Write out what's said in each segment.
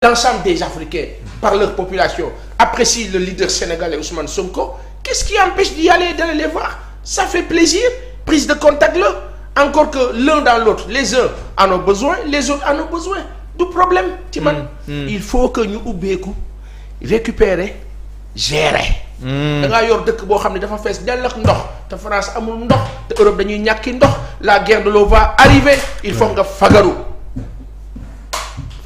l'ensemble des Africains, par leur population, apprécient le leader sénégalais Ousmane Sonko, qu'est-ce qui empêche d'y aller, d'aller les voir? Ça fait plaisir, prise de contact là. Encore que l'un dans l'autre, les uns en ont besoin, les autres en ont besoin. Du problème ci man. Il faut que ñu ubbeeku récupérer gérer. da ngaa yor dëkk boo xam ne dafa fees dell ak ndox te France amul ndox te Europe dañuy ñàkki ndox la guerre de l'eau va arriver il faut nga fagaru.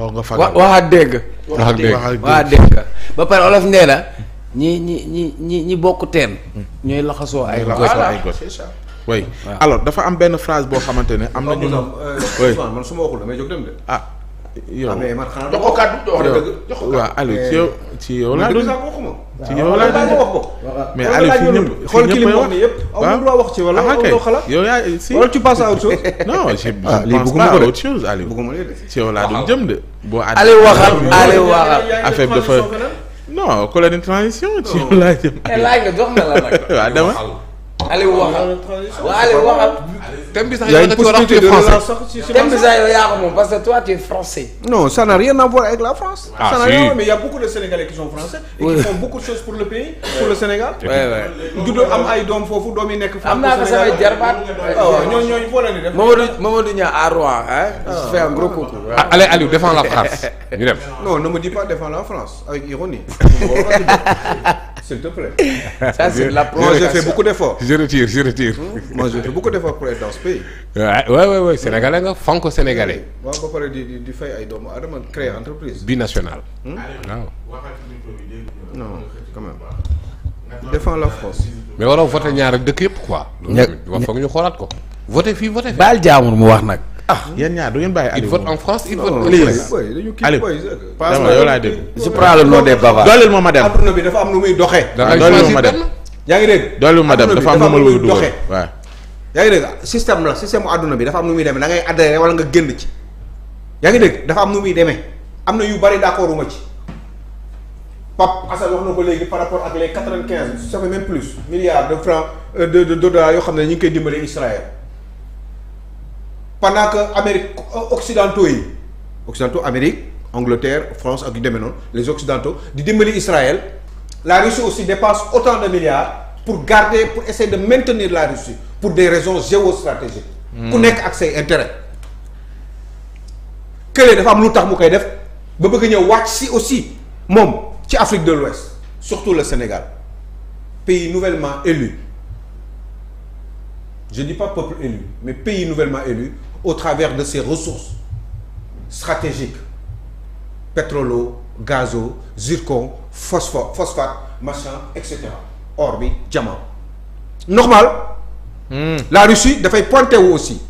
waa dégg. waa dégg ba pare olof nee na ñi bokk teen. ñooy laxasoo ay gos. C'est ça. oui alors dafa am benn phrase boo xamante ne am na ñu. man su ma waxul damay jóg dem de. yow mais man xanaa jox ko kàddu wax dëgg jox ko waaw Aliou ci yow laa doon ci yow laa doon wax ko. mais Aliou fi ñëpp xool ki li mu wax nii yëpp. amul droit wax ci wala amul xalaat. yow yaa si wala tu passes à autre chose. non je lii pense pas à autre chose Aliou. bëgguma leen de. ci yow laa doon jëm de. boo Aliou waxal Aliou waxal. affaire dafa non colonie transition ci yow laa jëm. laaj nga jox na la nag. waaw dama. Aliou waxal waaw Aliou waxal. thème bi sax y a une possibilité de relance thème bi sax yow yaa ko moom parce que toi tu es français. non ça n'a rien à voir avec la France. Ah, ça n'a si. rien à voir mais il y a beaucoup de Sénégalais qui sont français. et qui font beaucoup de choses pour le pays pour le Sénégal. juddoo am ay doom foofu doom yi nekk. am naa ko samay jarbaat. waaw ñooñu foo leen di def. Mamadou Niang à Rouen je fais un gros coucou. allez Aliou défends la France ñu dem. non ne me dis pas défends la France avec ironie. s'il te plaît. Ça c'est de la moi j'ai fait beaucoup d'efforts. je retire. moi j'ai fait beaucoup d'efforts pour être dans ce pays. ouais sénégalais nga franco-sénégalais. waaw ba pare di fay ay doomu adama créer entreprise. binational. waaw. non quand même. défends la France. mais waroo voté ñaar ak dëkk yëpp quoi. loolu foog ñu xoolaat ko. voté fii voté fii. baal jaamur mu wax nag. yéen ñaar du ngeen bàyyi il Aliou. vote en France il vote en Aliou. Sénégal. dañu kii Aliou. boy. dama yow laa dégg. je prends le nom des bavards. dooleel ma ma dem. adduna bi dafa am lu muy doxee. da ngay dooleel choisir ma dem. benn. yaa ngi dégg. dooleel ma dem dafa am lu ma la dugal doxee. waaw. yaa ngi dégg système la système mu adduna bi dafa am nu muy demee da ngay adhéré wala nga génn ci. yaa ngi dégg dafa am nu muy demee am na yu bari d'accord uma ci Pape Assane wax na ko léegi par rapport ak les 95 ça fait même plus milliards de francs de dollars yoo xam ne ñu ngi koy dimbali Israël pendant que Amérique occidentaux Amérique Angleterre France ak yu demee noonu les occidentaux di dimbali Israël la Russie aussi dépense autant de milliards pour essayer de maintenir la Russie pour des raisons géostratégiques. ku nekk ak say intérêt. kële dafa am lu tax mu koy def ba bëgg ñëw wàcc si aussi moom ci Afrique de l'Ouest surtout le Sénégal pays nouvellement élu je dis pas peuple élu mais pays nouvellement élu au travers de ses ressources stratégiques pétrolo gazo zircon phosphate machin et cetera or bi diamant normal. La Russie dafay pointer wu aussi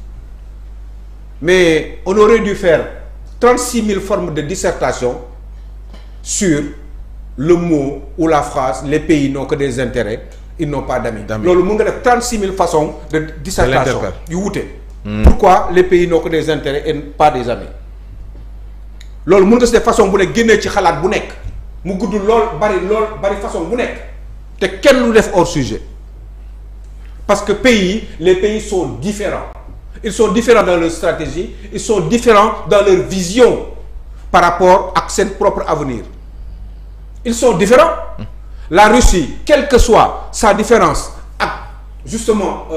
mais on aurait dû faire 36 000 formes de dissertation sur le mot ou la phrase les pays n'ont que des intérêts ils n'ont pas d'amis. loolu mun nga def 36 000 façons de dissertation yu wute. Pourquoi les pays n'ont que des intérêts et pas des amis loolu mun nga si def façon bu nekk génnee ci xalaat bu nekk mu gudd lool bari façon bu nekk te kenn lu def hors sujet. Parce que les pays sont différents. Ils sont différents dans leur stratégie, ils sont différents dans leur vision par rapport à seen propre avenir. Ils sont différents. La Russie, quelle que soit sa différence ak justement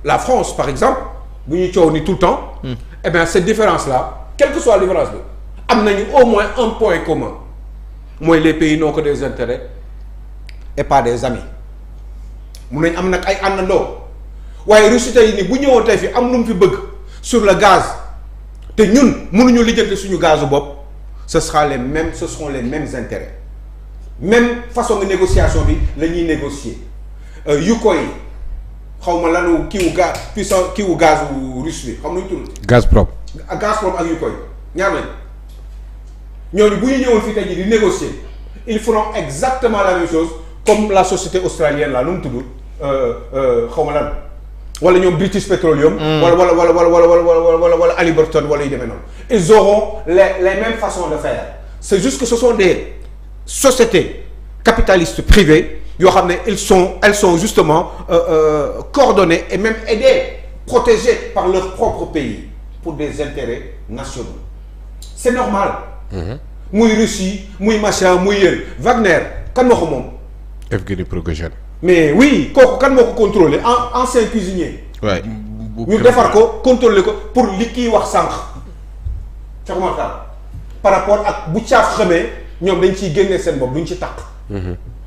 la France par exemple, bu ñuy coow ni tout le temps, eh bien cette différence-là, quelle que soit la différence bi, am nañu au moins un point commun. Mooy les pays n'ont que des intérêts et pas des amis. mun nañ am nag ay àndandoo waaye Russie tey ni bu ñëwoon tey fi am lu mu fi bëgg sur le gaz te ñun mënuñu lijjanti suñu gazu bopp ce seront les mêmes intérêts même façon de négociation bi la ñuy négocier yu koy xaw ma lanu kiiwu gaz puissance kiiwu gazu russe bi xam nañu tudd Gazprom ak yu koy ñaar lañ ñooñu bu ñu ñëwoon fii tey ji di négocier ils feront exactement la même chose comme la société australienne là nu mu tudd xaw ma lan wala ñoom British Petroleum. wala Halliburton wala yu demee noonu. ils auront les mêmes façons de faire c'est juste que ce sont des sociétés capitalistes privées yoo xam ne elles sont justement coordonnées et même aidées protégées par leur propre pays pour des intérêts nationaux c'est normal. muy Russie muy machin muy yéen Wagner kan moo ko moom. Evgeny Prigojine. mais oui kooku kan moo ko contrôler ancien cuisinier. waay ñu defar ko contrôler ko pour li kiy wax sànq. Cheikh Oumar Tall par rapport ak bu caaf xamee ñoom dañ ciy génnee seen bopp duñ ci takk.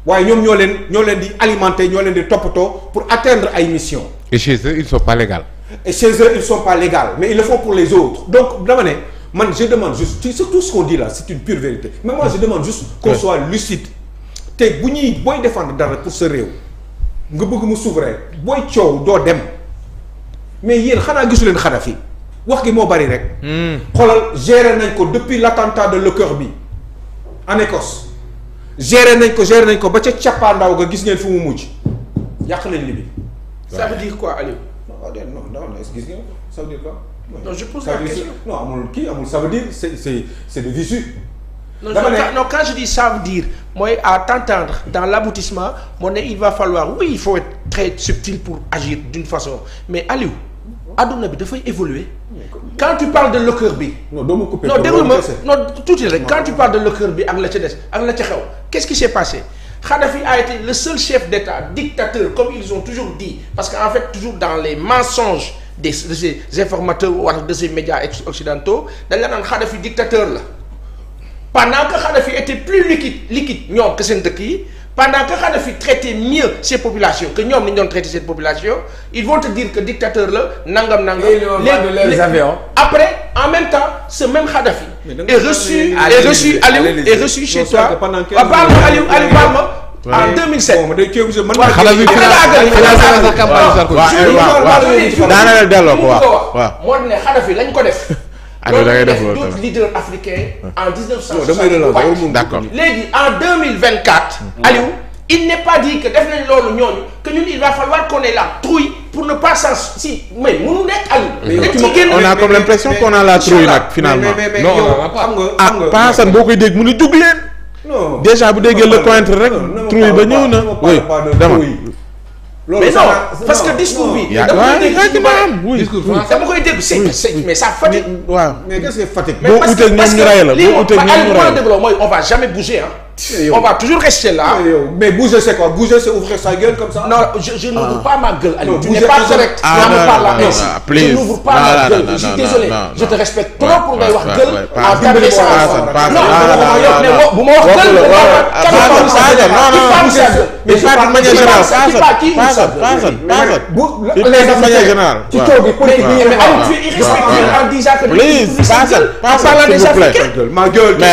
waaye ñoom ñoo leen di alimenter ñoo leen di toppatoo pour atteindre ay missions. et chez eux ils sont pas légaux. et chez eux ils sont pas légaux mais ils le font pour les autres donc dama ne man je demande juste c'est tout ce qu'on dit là c'est une pure vérité mais moi je demande juste qu'on soit lucide te bu ñuy booy défendre dara pour sa réew nga bëgg mu souverain booy coow doo dem mais yéen xanaa gisu leen Kadhafi wax gi moo bari rek. xoolal gérer nañ ko depuis l'attentat de Lockerbie en Écosse gérer nañ ko ba ca cappaandaw ga gis ngeen fu mu mujj yàq nañ Libye. ça veut dire quoi Aliou. non gis ngeen ça veut dire quoi. non je pose la question. non amul ça veut dire c'est de visu. non quand je dis ça veut dire mooy à t'entendre dans l'aboutissement moo ne il va falloir oui il faut être très subtil pour agir d'une façon mais Aliou adduna bi dafay évoluer quand tu parles de Lockerbie non doo ma couper non déglu ma non tuuti rek quand tu parles de Lockerbie ak la ca des ak la ca xew qu'est-ce qui s'est passé Kadhafi a été le seul chef d'État dictateur comme ils ont toujours dit parce qu'en fait toujours dans les mensonges de ces informateurs wala de ces médias occidentaux dañ la naan Kadhafi dictateur la pendant que Kadhafi était plus liquide ñoom que seen dëkk yi pendant que Kadhafi traitait mieux ces populations que ñoom ni ñu doon traiter cette population ils vont te dire que dictateur la nangam. les avions. Après en même temps ce même Kadhafi est reçu chez toi. Parle Aliou parle ma en 2007. daanaka delloo ko waaw moo ne Kadhafi lañ ko def. Aliou da ngay def loolu d'autres leaders africains en 1960. d'accord léegi en 2024. Aliou il n'est pas dit que def nañ loolu ñooñu que ñun il va falloir qu'on ait la trouille pour ne pas si mais mënu nekk Aliou. on a comme l'impression qu'on a la trouille nag finalement. non Paasan boo koy dégg mu ne jug leen. non déjà bu déggee le cointre rek. trouille ba ñëw na oui dama. mais non parce que discours bi. dama koy dégg mais ça fatigue. waaw mais qu'est-ce que fatigue. boo uteeg ñoom ñu rey la boo uteeg ñoom ñu rey la mooy on va jamais bouger on va toujours rester là. mais bouger c'est quoi bouger c'est ouvrir sa gueule comme ça. non je n'ouvre pas ma gueule Aliou. tu n'es pas correct. je n'ouvre pas ma gueule je suis désolé je te respecte trop pour ngay wax gueule. en t'adressant bu ma wax gueule. mais pas de manière générale ci tool bi politique bi mais Aliou tu es irrespectueux en disant que en parlant des Africains. ma gueule. mais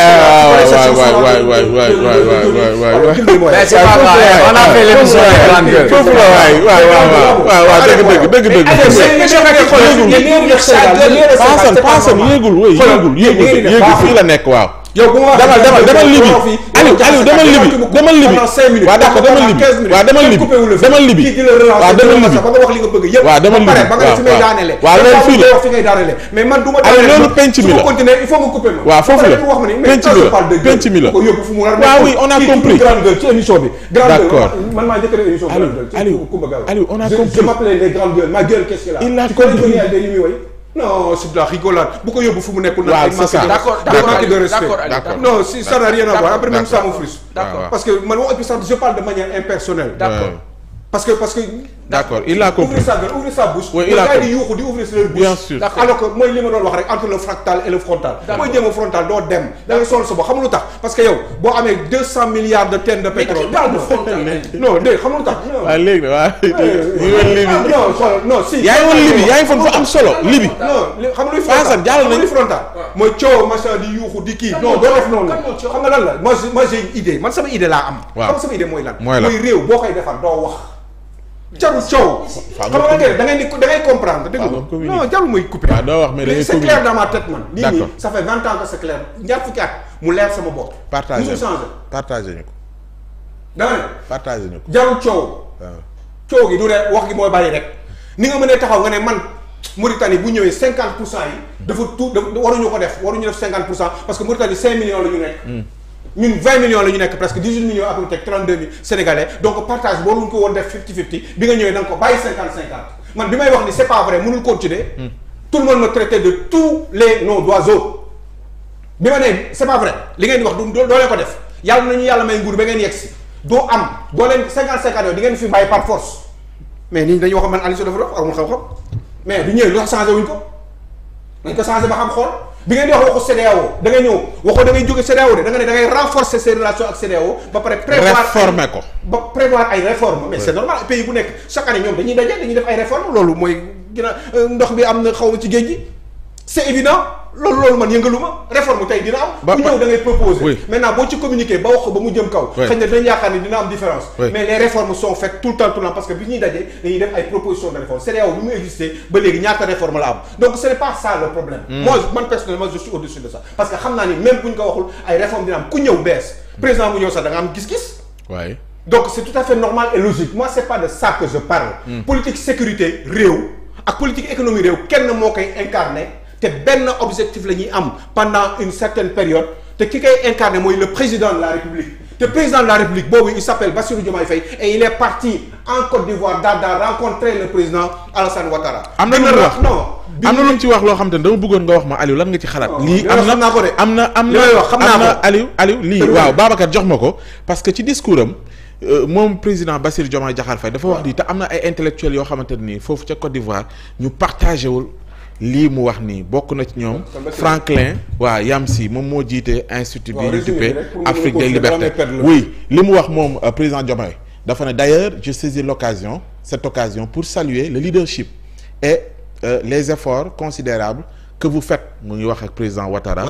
c'est pas vrai on a fait l'émission foofu la waay dëgg Paasan yéegul fii la nekk waaw. yow bu ma demal Libi Aliou demal Libi waaw d'accord demal Libi waaw demal Libi waaw demal Libi ba nga wax li nga bëgg yëpp waaw demal Libi ba nga fi ngay daanele waaw loolu fii la wax fi ngay daanele mais man du ma loolu penc mi la continuer il faut nga couper ma waaw foofu la wax ma ni penc mi la ko yóbbu fu mu war waaw oui on a compris grande gueule ci émission bi d'accord man maa njëkk a émission Aliou on a compris je m'appelais les grandes gueules ma gueule qu'est-ce qu'il a tu connais des limi way non c'est de la rigolade bu ko yóbbu fu mu nekkul waaw c'est ça d'accord non si ça n'a rien à voir après même ça me frustre d'accord parce que man et puis ça je parle de manière impersonnelle d'accord parce que d'accord il a compris ouvrir sa bouche. oui il a compris di yuuxu di ouvrir leur bouche. bien sûr alors que mooy li ma doon wax rek entre le fractal et le frontal. mooy jéem a frontal doo dem. da ngay sonn sa bopp xam lu tax parce que yow boo amee 200 milliards de tonnes de pétrole. mais tu parles de frontal. non dégg xam lu tax. waaw léegi waaw Libi. non xool non si. yaa ngi woon Libi yaa ngi fa am solo Libi. non xam luy frontal jàll nañu frontal. mooy coow machin di yuuxu di kii. non doo def noonu. xam nga lan la moi j'ai une idée man sama idée laa am. waaw xam sama idée mooy lan. mooy réew boo koy defar doo wax. jarul coow. xam nga da ngay comprendre dégg nga. non jarul muy couper. waaw doo wax mais da ngay c'est clair dans ma tête man. d'accord nii ça fait 20 ans que c'est clair ñaar fukki at mu leer sama bopp. partagé musul changé. partagé ñu ko. dama ne. partagé ñu ko. jarul coow. waaw coow gi du ne wax gi mooy bari rek ni nga mënee taxaw nga ne man Mauritanie bu ñëwee 50% yi dafa waruñu ko def waruñu def 50% parce que Mauritanie 5 millions la ñu nekk. ñun 20 millions la ñu nekk presque 18 millions après teg 32 000 Sénégalais donc partage boo luñ ko woon def 50-50 bi nga ñëwee da nga ko bàyyi 50-50 man bi may wax ni c'est pas vrai mënul continuer. Tout le monde me traitait de tous les noms d'oiseaux bi ma nee c'est pas vrai li ngeen di wax doo leen ko def yàlla nañu yàlla may nguur ba ngeen yegg si doo am doo leen 55 ans di ngeen fi bàyyi par force mais nit ñi dañuy wax man Aliou Sow dafa dof amul xam-xam mais bi ñëwee lu tax changé wuñ ko dañ ko changé ba xam xool bi ngeen di wax waxu CEDEAO da ngay ñëw waxoo da ngay jóge CEDEAO de da nga ne da ngay renforcer ses relations ak CEDEAO ba pare prévoir ay réformes mais c'est normal pays bu nekk chaque année ñoom dañuy daje dañuy def ay réformes loolu mooy ndox bi am na xaw ma ci géej gi c'est évident loolu man yëngaluma réforme tey dina am. ku ñëw da ngay proposer. maintenant boo ci communiquer ba wax ko ba mu jëm kaw. xëy na dañ yaakaar ni dina am différence. mais les réformes sont faites tout le temps parce que bi ñuy dajee dañuy def ay propositions de réforme CEDEAO bi mu existé ba léegi ñaata réforme la am donc ce n'est pas ça le problème. moi man personnellement je suis au-dessus de ça parce que xam naa ni même bu ñu ko waxul ay réformes dina am ku ñëw bees. président bu ñëw sax da nga am gis-gis. waay donc c'est tout à fait normal et logique moi c'est pas de ça que je parle. politique sécurité réew ak politique économie réew kenn moo koy incarner. te benn objectif la ñuy am pendant une certaine période te ki koy incarné mooy le président de la République te président de la République boobu il s'appelle Bassirou Diomaye Faye et il est parti en Côte d'Ivoire daa rencontrer le président Alassane Ouattara. am na lu mu wax am na lu mu ci wax loo xam te ne dama bëggoon nga wax ma Aliou lan nga ci xalaat. lii am na Aliou lii waaw Babacar jox ma ko parce que ci discours am moom président Bassirou Diomaye Diakhar Faye dafa wax lii te am na ay intellectuels yoo xamante ne nii foofu ca Côte d'Ivoire ñu partagé wul. lii mu wax nii bokk na ci ñoom Franklin Yamsi moom moo jiite institut bi ñu duppee Afrique des libertés oui li mu wax moom président Diomaye dafa ne d'ailleurs je saisis cette occasion pour saluer le leadership et les efforts considérables que vous faites mu ngi wax ak président Ouattara